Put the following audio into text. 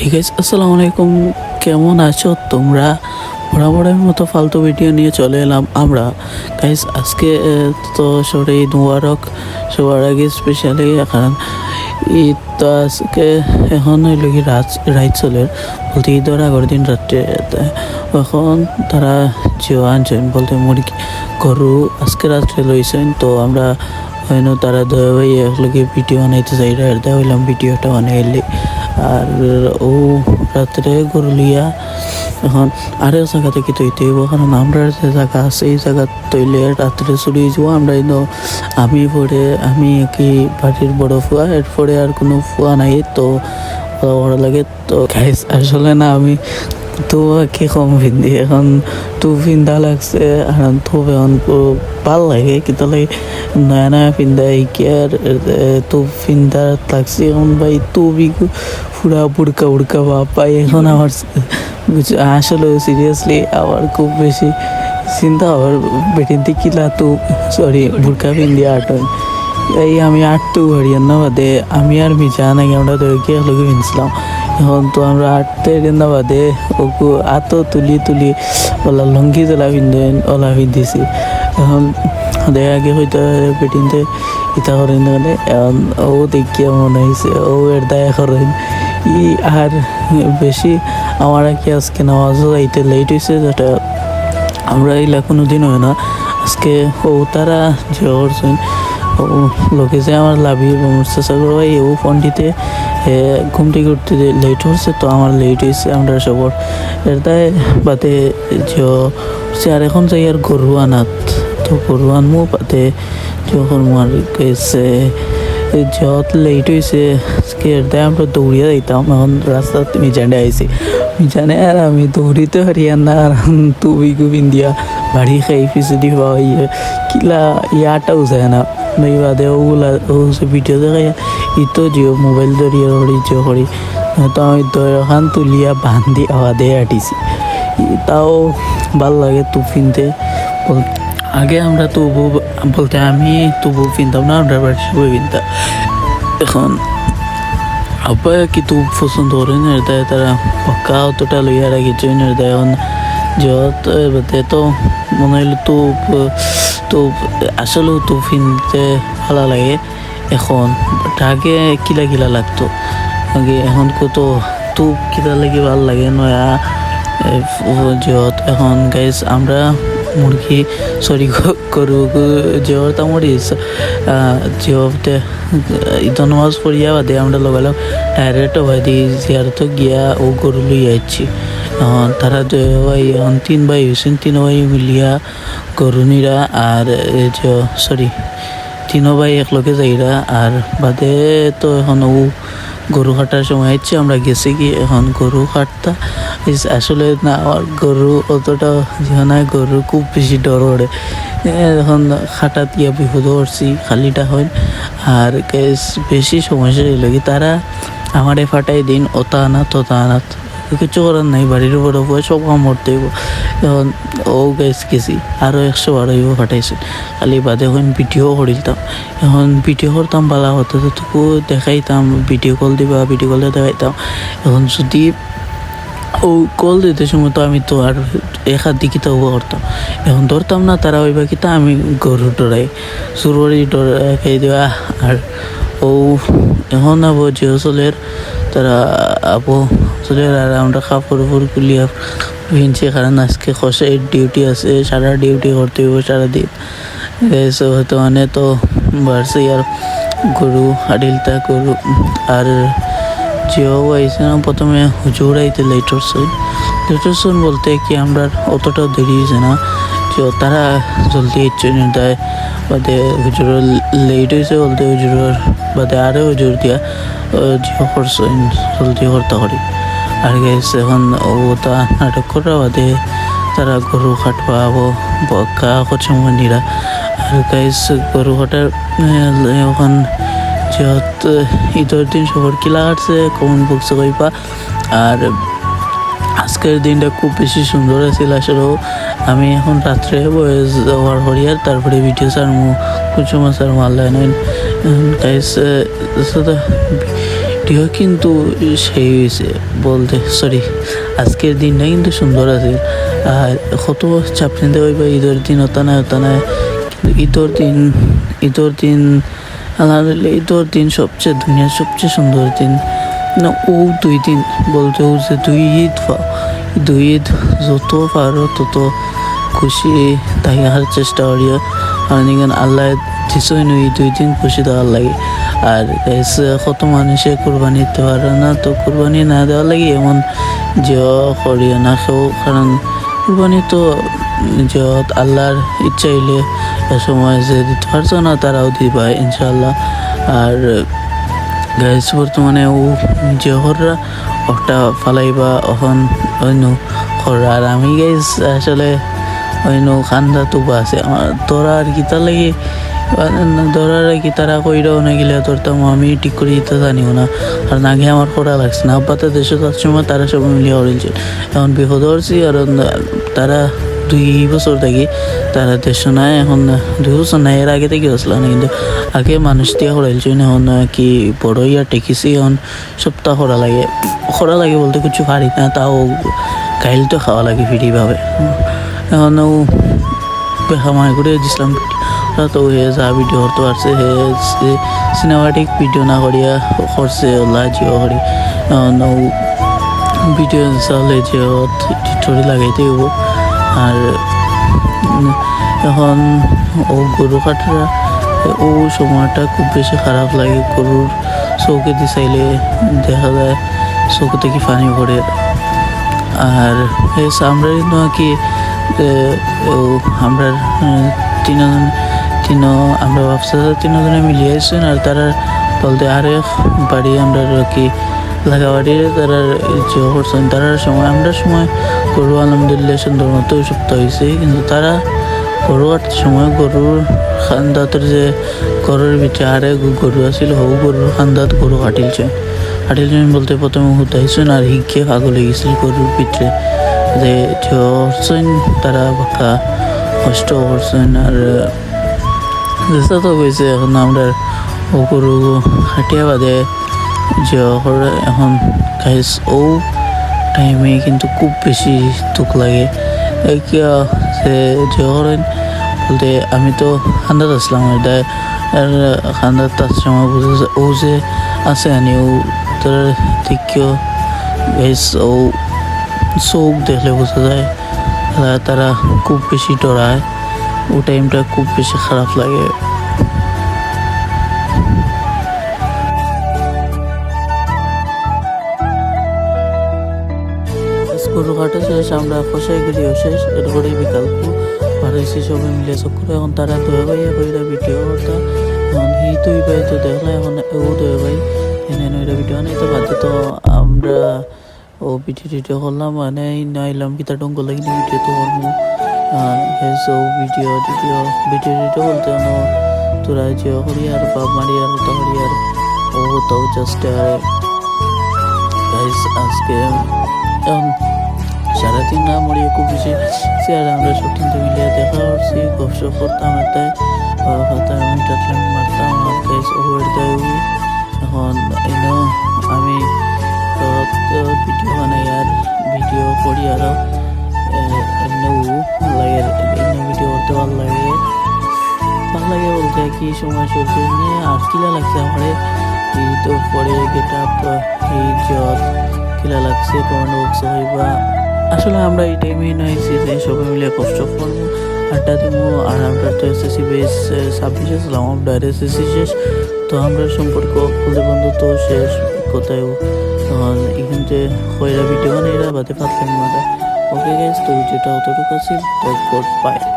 Hey guys, আসসালামু আলাইকুম। কেমন আছো তোমরা? বরাবরের মতো ফালতু ভিডিও নিয়ে চলে এলাম আমরা। গাইস আজকে তো সবাই ঈদ মুবারক সবার আগে স্পেশালি, কারণ ঈদ তো আজকে এখন হইল কি রাত চলে বলতে ঈদের আগের দিন রাত্রে। এখন তারা জিও আনছেন বলতে মুরগি গরু আজকে রাত্রে লইছেন। তো আমরা হয়তো তারা দয়া ভাই একলগে ভিডিও বানাইতে চাই, দেওয়া হইলাম ভিডিওটা বানাইলি। আর ও রাত্রে গরু লিয়া এখন আরেক জায়গা থেকে তৈতে হইব, কারণ আমরা যে জায়গা আছে এই জায়গা তৈলে রাত্রে চলে যাবো আমরা। আমি কি বাড়ির বড় ফুয়া, এরপরে আর কোনো ফুয়া নাই, তো ভালো লাগে। তো গাইস আসলে না আমি তো কি কম ফিন্দি এখন তু ফিন্দা লাগছে, আর তো এখন ভাল লাগে কিন্তু লাগে নয়া নয়া ফিন্দা কি আর তো ফিন্দা লাগছে এখন ভাই তো পুরা বুড়কা উড়কা ভাব পাই এখন আমার। আসলে সিরিয়াসলি আবার খুব বেশি চিন্তা আবার বেটিনতে কিলা তো সরি বুড়কা ফিন্দি আট এই আমি আটটু হরিয়ান না বাদে আমি আর মিজা নাকি আমরা তো লগে ফিনছিলাম। এখন তো আমরা আটতে না বাদে ওকে আতো তুলি ওলা লঙ্গি জ্বলা ফিন্দেন ওলা ফিন্দিছি। এখন দেখা আগে হয়তো পেটিনতে ইতা করেন মানে এখন ও দেখিয়া মনে হয়েছে ও এর দায় করেন ই। আর বেশি আমার কি আজকে নামাজও যাইতে লেট হয়েছে, যেটা আমরা এইলা কোনো দিন হয় না। আজকে ও তারা যে করছেন ও লোকে যে আমার লাভি চেষ্টা করবো ভাই ও ফোনটিতে ঘুম থেকে উঠতে লেট হচ্ছে, তো আমার লেট হয়েছে আমরা সবর এর দায় বাদে যে আর এখন যাই আর গরু আনাত। তো গরু আনমো বাদে যখন মার গেছে যত লেট হয়েছে এর দায় আমরা দৌড়িয়ে যাইতাম। এখন রাস্তা মিজানে আইছি মিজানে আর আমি দৌড়িতে হারিয়ান না, আর তুবি গুবিন দিয়া বাড়ি খাই পিছুটি পাই কিলা ইয়াটাও যায় না এই বাদে ওগুলা ও ভিডিও দেখাই ই তো জিও মোবাইল ধরিয়ে ধরি জিও করি, তো আমি দরখান তুলিয়া বান্ধি আওয়াদে আটিছি। তাও ভাল লাগে তু ফিনতে। আগে আমরা তবু বলতে আমি তবু ফিনতাম না, আমরা বাড়ির সবাই ফিনতাম। এখন আব্বা কি তু পছন্দ করেন দেয় তারা পাক্কা অতটা লইয়া রাখিছে দেয়। এখন যত তো মনে হইলো তো আসলেও তো ফিনতে ভালো লাগে এখন। আগে কিলা লাগতো আগে, এখন কত তো কিলা লাগে ভাল লাগে নয়া যত। এখন গাইস আমরা মুরগি সরি গরু জিওর তামরি জিওতে ঈদন নামাজ পড়িয়া বাদে আমরা লগালাম ডাইরেক্ট বাদি জিয়ারত গিয়া ও গরু লইয়া যাচ্ছি। তারা এখন 3 ভাই হয়েছেন, 3 ভাই মিলিয়া গরু নিরা আর সরি 3 ভাই একলগে যাইরা। আর বাদে তো এখন ও গরু কাটার সময় হচ্ছে আমরা গেছি কি এখন গরু কাটতা আসলে না আমার গরু অতটা না, গরু খুব বেশি ডর ওড়ে। এখন খাটাত গিয়া বিপদ করছি খালিটা হয়। আর বেশি সমস্যা হইল কি তারা আমারে ফাটাই দিন ওতা আনাত কিছু করার নাই, বাড়ির উপর সব মরতে হইব। এখন ও গেছি আরও 100 বার হইব ফাটাইছে খালি বাদে এখন ভিডিও করিতাম। এখন ভিডিও করতাম ভালো হতো তোকে দেখাইতাম, ভিডিও কল দেখাইতাম। এখন যদি ও কল দিতে সময় তো আমি তো আর এক হাত দিকে তো করতাম, এখন ধরতাম না। তারা ওই বাকি তা আমি গরু ডরাই সুরবাড়ি খাই দেওয়া। আর ও এখন আবো জিও চলের তারা আবো চলের আর আমরা কাপড় খুলিয়া ভিনছি, কারণ আজকে খসাই ডিউটি আছে, সারা ডিউটি করতে হইব সারাদিন। হয়তো মানে তো বাড়ছে আর গরু হাডিলতা গরু আর জিও আইসে না। প্রথমে হুজুর আইতে লেট হচ্ছেন বলতে কি আমরা অতটাও দেরি হয়েছে না, যে তারা জলদি ইচ্ছে দেয় বাদে হুজুর লেট হয়েছে বলতে হুজুর বাদে আরও হুজুর দিয়া জিও করছেন জলদি করতে করি। আর গেছে এখন ও তা নাটক করা বাদে তারা গরু কাটবা বকা করছে মনিরা। আর গাইস গরু কাটার এখন যেহেতু ঈদের দিন সবার কিলা কাটছে কমেন্ট বক্সে কইবা। আর আজকের দিনটা খুব বেশি সুন্দর আছিল আসলেও। আমি এখন রাত্রে যাওয়ার হরিয়ার তারপরে ভিডিও সারমু কিছু মাছ আর মারলাই নয় গাইস। ভিডিও কিন্তু সেই হয়েছে বলতে সরি আজকের দিনটা কিন্তু সুন্দর আছে আর কত চাপ নিতে হইবা ঈদের দিন হতা নাই কিন্তু ঈদের দিন আলহামদুলিল্লাহ ঈদের দিন সবচেয়ে দুনিয়ার সবচেয়ে সুন্দর দিন না ও 2 দিন বলতে ও যে 2 ঈদ যত পারো তত খুশি থাকার চেষ্টা করিও আর আল্লাহ দিছই নই 2 দিন খুশি দেওয়ার লাগে আর কত মানুষে কোরবানি দিতে পারে না তো কোরবানি না দেওয়ার লাগে এমন যে করিও না কেউ কারণ কোরবানি তো যে আল্লাহর ইচ্ছা হইলে এ সময় যে দিতে পারছো না তারাও দিবা ইনশাল্লাহ আর গাইস বর্তমানে ও যে হররা ওটা ফালাইবা এখন অন্য হররা আর আমি গাইস আসলে অন্য খান্দা তুবা আছে আমার তোরা আর গীতা লাগে ধরার কি তারা কইরাও না গেলে ধরতাম আমি ঠিক করে দিতে জানিও না আর আগে আমার করা লাগছে না আব্বাতে দেশে যাওয়ার সময় তারা সবাই মিলিয়ে হরিলছে এখন বিপদ হরছি আর তারা 2 বছর থেকে তারা দেশে নাই এখন 2 বছর নাই এর আগে থেকে আসলো না কিন্তু আগে মানুষ দিয়ে হরাইলছে না এখন কি বড় ইয়া টেকিছি এখন সপ্তাহ করা লাগে বলতে কিছু পারি না তাও কাইল তো খাওয়া লাগে ফ্রিভাবে এখন খামাই করে দিছিলাম তো হে যা ভিডিও করতে পারছে হে সিনেমাটিক ভিডিও না করিয়া করছে ওলা জিও করি ভিডিও চালে জিও টিটরি লাগাইতে হইব আর এখন ও গরু কাটরা ও সময়টা খুব বেশি খারাপ লাগে গরুর চৌকে দি চাইলে দেখা যায় চৌকে থেকে পানি পড়ে আর এই সামরাই নয় কি আমরা আমরা ভাবছি 3 জনে মিলিয়ে আসছেন আর তারা বলতে আরেক বাড়ি আমরা কি লাগাবাড়ির তারা যে করছেন তারার সময় আমরা সময় গরু আলহামদুলিল্লাহ সুন্দর মতো সপ্তাহ হয়েছে কিন্তু তারা গরু কাটার সময় গরুর খান্দাতের যে গরুর ভিতরে আরে গরু আছিল গরুর খান্দাত গরু কাটিলছেন বলতে প্রথমে হুতাইছেন আর হিগে পাগল হয়ে গেছিল গরুর ভিতরে যে হচ্ছেন তারা বাঁকা কষ্ট করছেন আর চেষ্টা তো হয়েছে এখন আমরা ও গরু হাটিয়া বাদে যে এখন গাইস ও টাইমে কিন্তু খুব বেশি দুঃখ লাগে যে করেন বলতে আমি তো খান্দাত আসলাম আর খান্দাত তার সময় বুঝে ও যে আছে আনি ও তার দিকেও গাইস ও চোখ দেখলে বোঝা যায় তারা খুব বেশি ডরায় ও টাইমটা খুব বেশি খারাপ লাগে গরু কাটা শেষ আমরা খসাই গেলিও শেষ এরপরে বিকাল পারাইছি সবাই মিলে চক্করে এখন তারা দয়া ভাইয়া কইরা ভিডিও করতাম এখন হি তুই ভাই তো দেখলা এখন ও দয়া ভাই এনে নইরা ভিডিও নেই তো বাদে তো আমরা ও ভিডিও করলাম মানে নাইলাম কিতা টঙ্গ লাগি ভিডিও তো করবো ও ভিডিও বলতে তোরা যে করি আর বাপ মারি আর তো করি আর ও তাও জাস্ট আজকে সারাদিন না মরিয়ে খুব বেশি আর আমরা সব তিনটে মিলিয়ে দেখা করছি গপসপ করতাম এটাই আমি টাটলাম মারতাম আর গাইস ওভার দেয় এখন আমি ভিডিও বানাই আর ভিডিও করি আরও ভিডিও করতে ভালো লাগে বলতে কি সময় চলছে নিয়ে আর কিলা লাগছে আমার এই তো পরে গেট আপ এই জব কিলা লাগছে কমেন্ট বক্সে হইবা আসলে আমরা এই টাইমে নাইছি যে সবাই মিলে কষ্ট করবো আড্ডা দেবো আর আমরা তো এসএসসি বেস 26 আসলাম আমরা এসএসসি শেষ তো আমরা সম্পর্ক বলতে বন্ধুত্ব শেষ কোথায় তখন এখানতে কয়রা ভিডিও বানাইরা বাদে পাতলাম মাথা ওকে গাইস তো যেটা অতটুকু আছে তো পায়